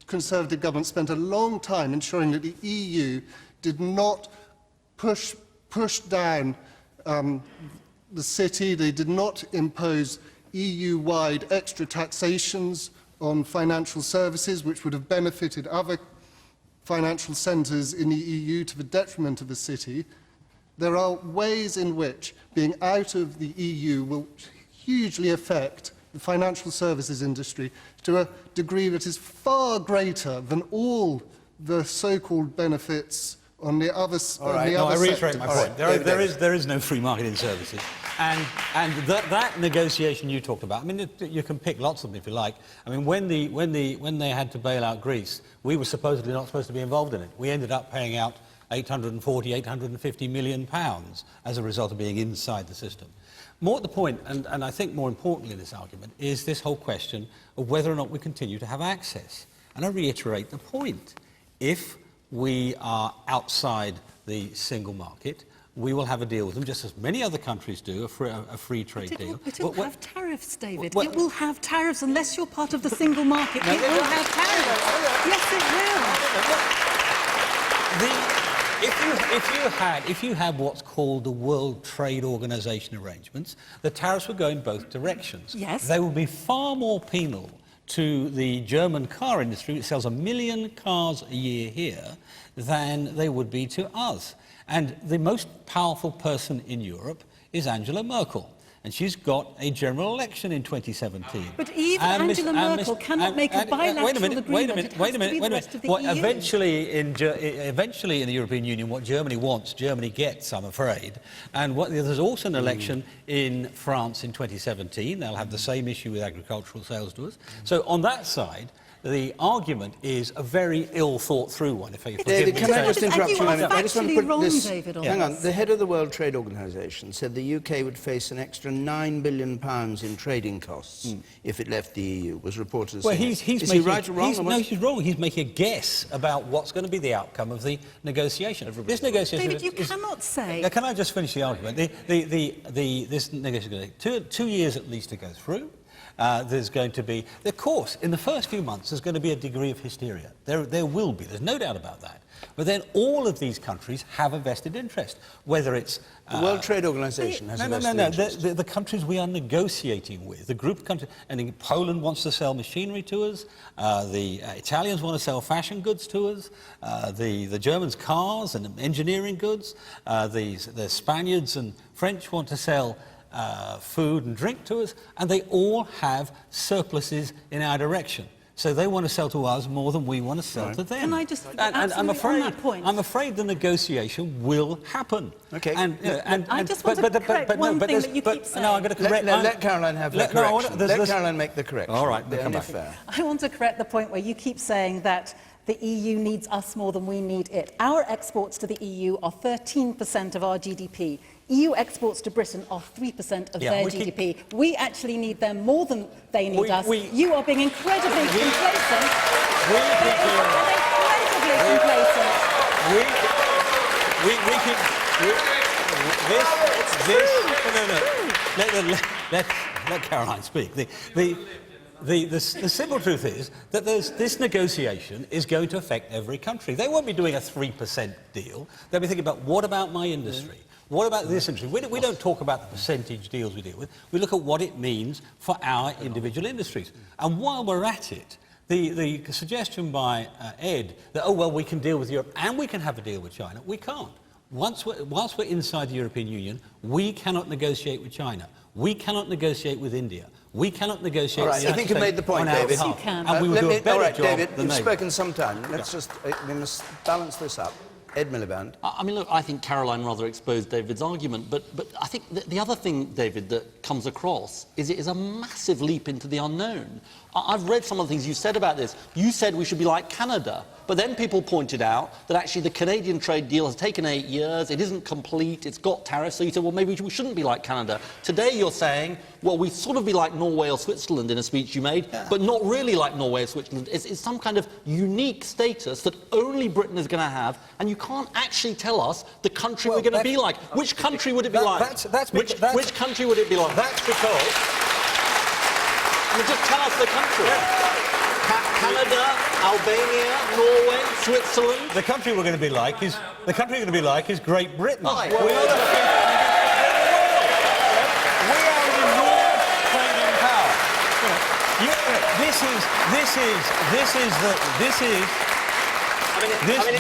Conservative government, spent a long time ensuring that the EU did not push down the city. They did not impose EU-wide extra taxations on financial services, which would have benefited other financial centres in the EU to the detriment of the city. There are ways in which being out of the EU will hugely affect the financial services industry to a degree that is far greater than all the so-called benefits on the other sectors. I reiterate my point. There is no free market in services. And that negotiation you talked about, I mean, you can pick lots of them if you like. I mean, when they had to bail out Greece, we were supposedly not supposed to be involved in it. We ended up paying out 850 million pounds as a result of being inside the system. More at the point, and I think more importantly in this argument, is this whole question of whether or not we continue to have access. And I reiterate the point. If we are outside the single market, we will have a deal with them, just as many other countries do, a free trade deal. But it will have tariffs, David. It will have tariffs unless you're part of the single market. It will have tariffs. Yes, it will. If you had what's called the World Trade Organization arrangements, the tariffs would go in both directions. Yes. They would be far more penal to the German car industry, which sells 1 million cars a year here, than they would be to us. And the most powerful person in Europe is Angela Merkel. And she's got a general election in 2017. But even Angela Merkel cannot make a bilateral agreement. Wait a minute. Eventually in the European Union, what Germany wants, Germany gets, I'm afraid. And there's also an election in France in 2017. They'll have the same issue with agricultural sales to us. So on that side, the argument is a very ill thought through one, if you forgive David, me. can I just interrupt you a moment? I just want to put wrong, this... David, on Hang on. this. The head of the World Trade Organization said the UK would face an extra £9 billion in trading costs if it left the EU, was reported as Well, saying. he's Is making, he right or wrong? No, he's wrong. He's making a guess about what's going to be the outcome of the negotiation. This negotiation... David, you cannot say... Can I just finish the argument? This negotiation is going to take 2 years at least to go through. There's going to be... Of course, in the first few months, there's going to be a degree of hysteria. There will be. There's no doubt about that. But then all of these countries have a vested interest, whether it's... The World Trade Organization has a vested interest. The countries we are negotiating with, the group of countries... And Poland wants to sell machinery to us, the Italians want to sell fashion goods to us, the Germans cars and engineering goods, the Spaniards and French want to sell food and drink to us, and they all have surpluses in our direction. So they want to sell to us more than we want to sell to them. Can I just... And I'm afraid the negotiation will happen. Okay. I just want to correct one thing that you keep saying. No, I'm going to correct... Let Caroline have the correction. Let Caroline make the correction. All right, they're only fair. I want to correct the point where you keep saying that the EU needs us more than we need it. Our exports to the EU are 13% of our GDP. EU exports to Britain are 3% of their GDP. We actually need them more than they need us. You are being incredibly complacent. Let Caroline speak. The simple truth is that this negotiation is going to affect every country. They won't be doing a 3% deal. They'll be thinking about, what about my industry? What about this industry? We don't talk about the percentage deals we deal with. We look at what it means for our individual industries. And while we're at it, the suggestion by Ed that, oh, well, we can deal with Europe and we can have a deal with China, we can't. Whilst we're inside the European Union, we cannot negotiate with China. We cannot negotiate with India. We cannot negotiate with the United States. I think you've made the point, David. You can. And we will do a better job David, than you've they. spoken some time. Let's just... we must balance this up. Ed Miliband. I mean, look, I think Caroline rather exposed David's argument, but I think the other thing, David, that comes across is it is a massive leap into the unknown. I've read some of the things you said about this. You said we should be like Canada, but then people pointed out that actually the Canadian trade deal has taken 8 years, it isn't complete, it's got tariffs, so you said, well, maybe we shouldn't be like Canada. Today you're saying, well, we sort of be like Norway or Switzerland in a speech you made, but not really like Norway or Switzerland. It's some kind of unique status that only Britain is going to have, and you can't actually tell us the country we're going to be like. Which country would it be like? Which country would it be like? That's because... I mean, just tell us the country. Canada, Albania, Norway, Switzerland. The country we're going to be like is Great Britain. Oh, we are an enormous trading power.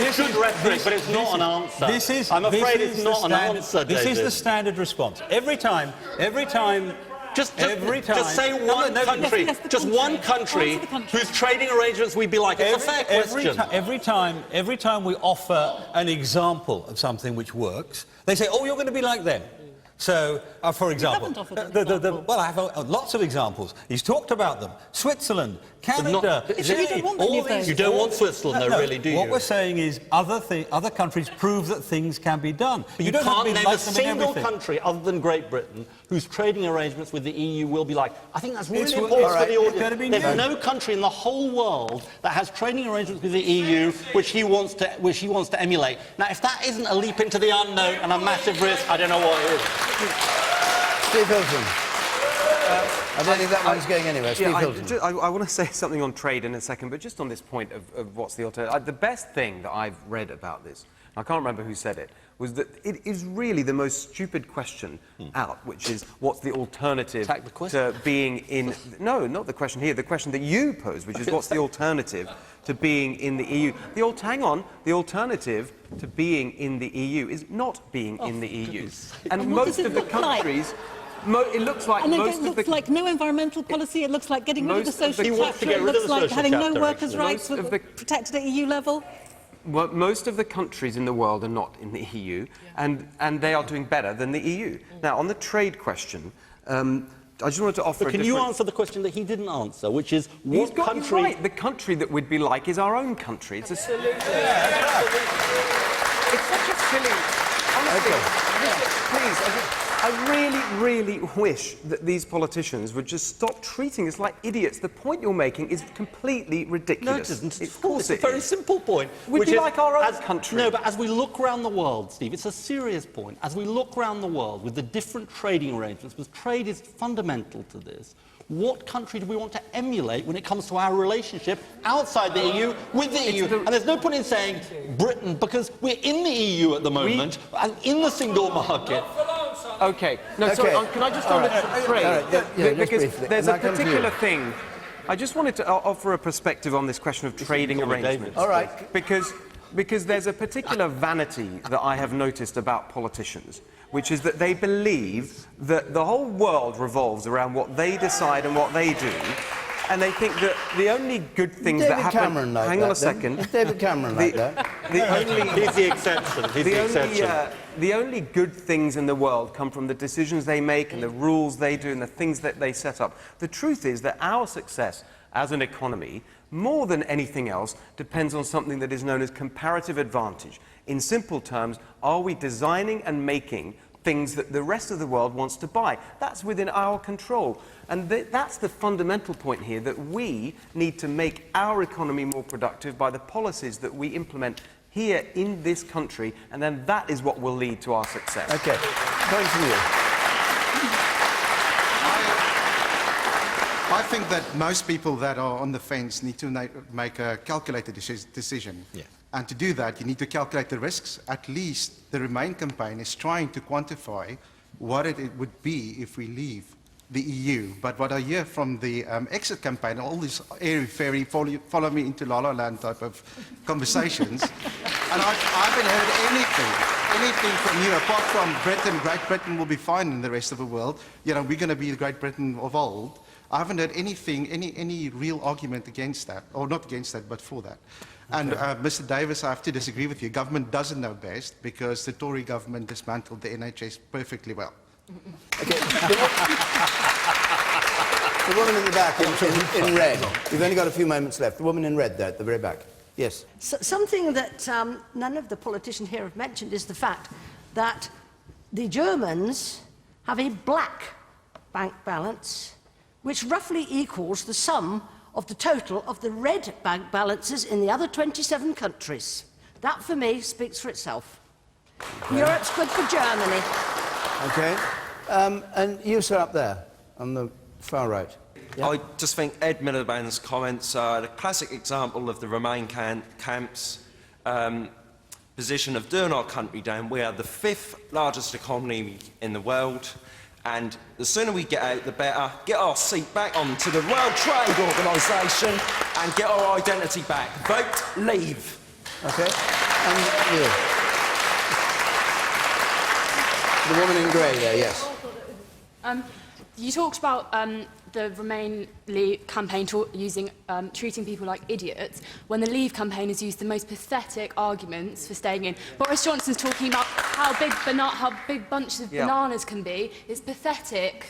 It's good rhetoric, but it's not an answer. I'm afraid it's not an answer, David. This is the standard response. Every time. Just say one country. Just one country whose trading arrangements we'd be like. It's a fair question. Every time we offer an example of something which works, they say, "Oh, you're going to be like them." So, for example, well, I have lots of examples. He's talked about them. Switzerland, Canada. You don't want Switzerland, though, really, do you? What we're saying is other countries prove that things can be done. But you can't name a single country other than Great Britain whose trading arrangements with the EU will be like. I think that's really important for the audience. There's no country in the whole world that has trading arrangements with the EU which he wants to emulate. Now, if that isn't a leap into the unknown and a massive risk, I don't know what it is. Steve Hilton. I don't think that one's going anywhere. Steve Hilton. I want to say something on trade in a second, but just on this point of what's the alternative. The best thing that I've read about this, I can't remember who said it, was that it is really the most stupid question out, which is what's the alternative to being in... No, not the question here, the question that you posed, which is what's the alternative to being in the EU. Hang on, the alternative to being in the EU is not being in the EU. And most of the countries... it looks like and it looks like no environmental policy, it looks like getting rid of the social chapter, it looks like having no workers' rights protected at EU level. Well, most of the countries in the world are not in the EU, and they are doing better than the EU. Now, on the trade question, just wanted to offer. But can you answer the question that he didn't answer, which is what He's got country? you right. The country that we'd be like is our own country. It's Absolutely. It's such a silly. Honestly, please. I really, really wish that these politicians would just stop treating us like idiots. The point you're making is completely ridiculous. No, it isn't. Of course it's a very simple point. We'd be like our own country. No, but as we look around the world, Steve, it's a serious point. As we look around the world with the different trading arrangements, because trade is fundamental to this, what country do we want to emulate when it comes to our relationship outside the EU with the EU? And there's no point in saying Britain, because we're in the EU at the moment, and in the single market. Okay. No, Okay. sorry, can I just on the trade? Just Because briefly. there's And a I'll come to you. particular thing. I just wanted to offer a perspective on this question of trading arrangements. All right. Because there's a particular vanity that I have noticed about politicians, which is that they believe that the whole world revolves around what they decide and what they do. And they think that the only good things that happen... Cameron like hang that, on a then? second. Is David Cameron like that? He's the exception. He's the exception. The only good things in the world come from the decisions they make and the rules they do and the things that they set up. The truth is that our success as an economy, more than anything else, depends on something that is known as comparative advantage. In simple terms, are we designing and making things that the rest of the world wants to buy? That's within our control. And that's the fundamental point here, that we need to make our economy more productive by the policies that we implement here in this country, and then that is what will lead to our success. Okay. Coming from you. I think that most people that are on the fence need to make a calculated decision. Yeah. And to do that, you need to calculate the risks. At least the Remain campaign is trying to quantify what it would be if we leave the EU. But what I hear from the exit campaign, all these airy-fairy, follow me into La La Land type of conversations, and I haven't heard anything from you apart from Britain. Great Britain will be fine in the rest of the world. You know, we're going to be the Great Britain of old. I haven't heard anything, any real argument against that, or not against that, but for that. And Mr. Davis, I have to disagree with you. Government doesn't know best because the Tory government dismantled the NHS perfectly well. Okay. The woman in the back in red. We've only got a few moments left. The woman in red there at the very back. Yes. Something that none of the politicians here have mentioned is the fact that the Germans have a black bank balance which roughly equals the sum of the total of the red bank balances in the other 27 countries. That, for me, speaks for itself. Okay. Europe's good for Germany. Okay. And you, sir, up there, on the far right. Yep. I just think Ed Miliband's comments are the classic example of the Remain camp's position of doing our country down. We are the 5th largest economy in the world, and the sooner we get out, the better. Get our seat back onto the World Trade Organisation and get our identity back. Vote leave. Okay. And you. The woman in grey there, yes. You talked about the Remain Leave campaign treating people like idiots, when the Leave campaign has used the most pathetic arguments for staying in. Boris Johnson's talking about how big bunches of bananas can be. It's pathetic.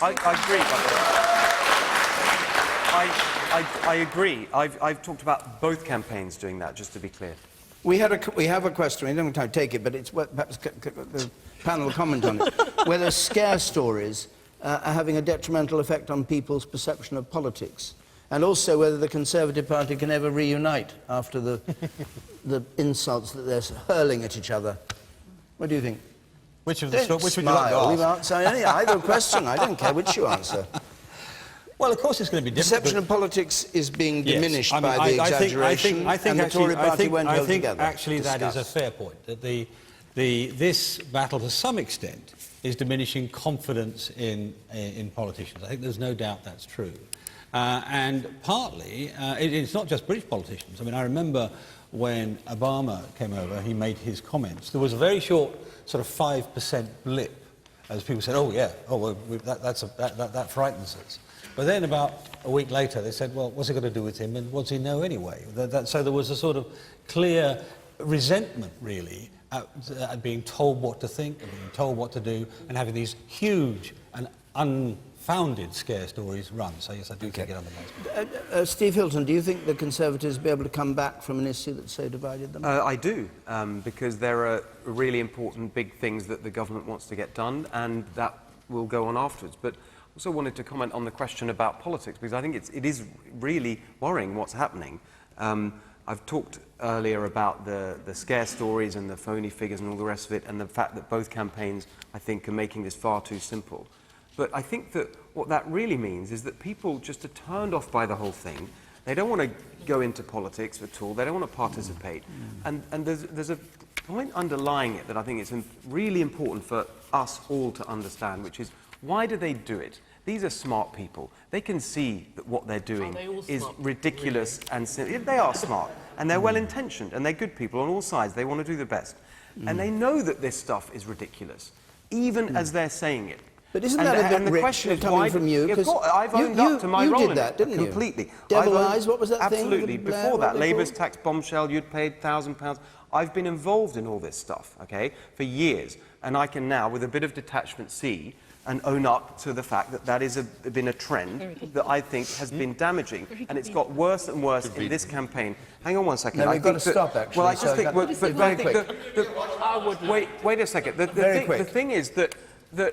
I agree. I agree. I've talked about both campaigns doing that, just to be clear. We have a question. I don't have time to take it, but it's perhaps the panel comment on it. Whether scare stories are having a detrimental effect on people's perception of politics, and also whether the Conservative Party can ever reunite after the insults that they're hurling at each other. What do you think? Which would you like to Leave ask? answer either question. I don't care which you answer. Well, of course it's going to be difficult. Perception of politics is being diminished Yes. by the exaggeration, and the Tory party won't hold together. Actually, that is a fair point. That this battle, to some extent, is diminishing confidence in politicians. I think there's no doubt that's true. And partly, it's not just British politicians. I mean, I remember when Obama came over, he made his comments. There was a very short sort of 5% blip, as people said, oh, yeah, that frightens us. But then about a week later, they said, well, what's it got to do with him, and what's he know anyway? So there was a sort of clear resentment, really, at being told what to think and being told what to do, and having these huge and unfounded scare stories run. So yes, I do think it undermines. Steve Hilton, do you think the Conservatives will be able to come back from an issue that so divided them? I do, because there are really important big things that the government wants to get done, and that will go on afterwards. But I also wanted to comment on the question about politics, because I think it is really worrying what's happening. I've talked earlier about the scare stories and the phony figures and all the rest of it, and the fact that both campaigns, I think, are making this far too simple. But I think that what that really means is that people just are turned off by the whole thing. They don't want to go into politics at all. They don't want to participate. And there's a point underlying it that I think is really important for us all to understand, which is, why do they do it? These are smart people. They can see that what they're doing is ridiculous, really? And they are smart, and they're well-intentioned, and they're good people on all sides. They want to do the best. And they know that this stuff is ridiculous, even as they're saying it. But isn't that a bit rich coming from you? Because I've owned up to my role in it. You did that, didn't you? Completely. Devil eyes, what was that thing? Absolutely. Before that, Labour's tax bombshell, you'd paid £1,000. I've been involved in all this stuff, okay, for years. And I can now, with a bit of detachment, see and own up to the fact that that has been a trend that I think has been damaging. And it's got worse and worse in this campaign. Hang on one second. No, we've got to stop, actually. Well, I just think... But very quick. Wait a second. The thing is that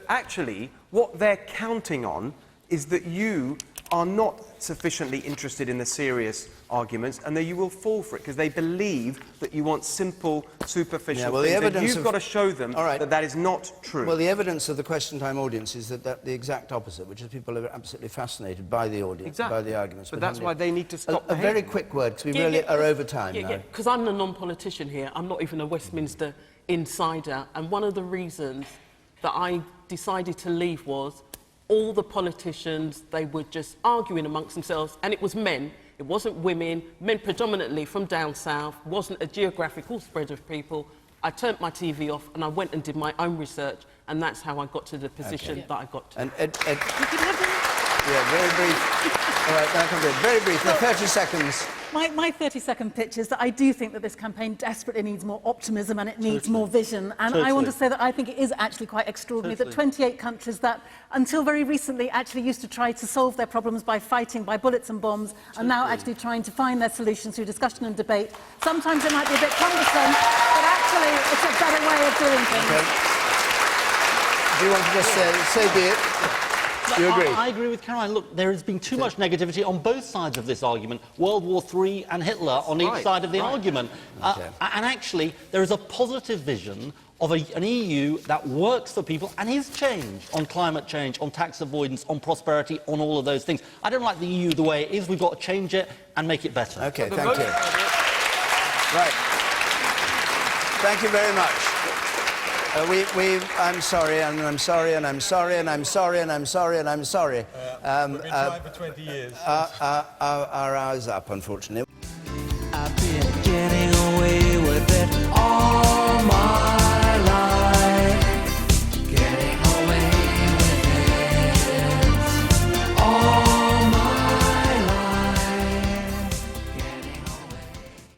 actually what they're counting on is that you are not sufficiently interested in the serious arguments, and that you will fall for it because they believe that you want simple, superficial things. And you've got to show them that that is not true. Well, the evidence of the question time audience is that the exact opposite, which is people are absolutely fascinated by the audience, by the arguments. But that's why they need to stop a very quick word, because we really are over time now. Because I'm a non-politician here. I'm not even a Westminster insider. And one of the reasons that I decided to leave was all the politicians, they were just arguing amongst themselves, and it was men. It wasn't women, men predominantly from down south, wasn't a geographical spread of people. I turned my TV off and I went and did my own research, and that's how I got to the position that I got to. And Ed, yeah, very brief. All right, that can be very brief. Now, 30 seconds. My 30-second pitch is that I do think that this campaign desperately needs more optimism and it needs more vision. And I want to say that I think it is actually quite extraordinary that 28 countries that, until very recently, actually used to try to solve their problems by fighting, by bullets and bombs, are now actually trying to find their solutions through discussion and debate. Sometimes it might be a bit cumbersome, but actually it's a better way of doing things. Okay. Do you want to just say be it? You agree? I agree with Caroline. Look, there has been too much negativity on both sides of this argument. World War III and Hitler on each side of the argument. And actually, there is a positive vision of an EU that works for people and is changed on climate change, on tax avoidance, on prosperity, on all of those things. I don't like the EU the way it is. We've got to change it and make it better. OK, thank you. Right. Thank you very much. I'm sorry, and I'm sorry, and I'm sorry, and I'm sorry, and I'm sorry, and I'm sorry. We've been trying for 20 years. Our hour's up, unfortunately.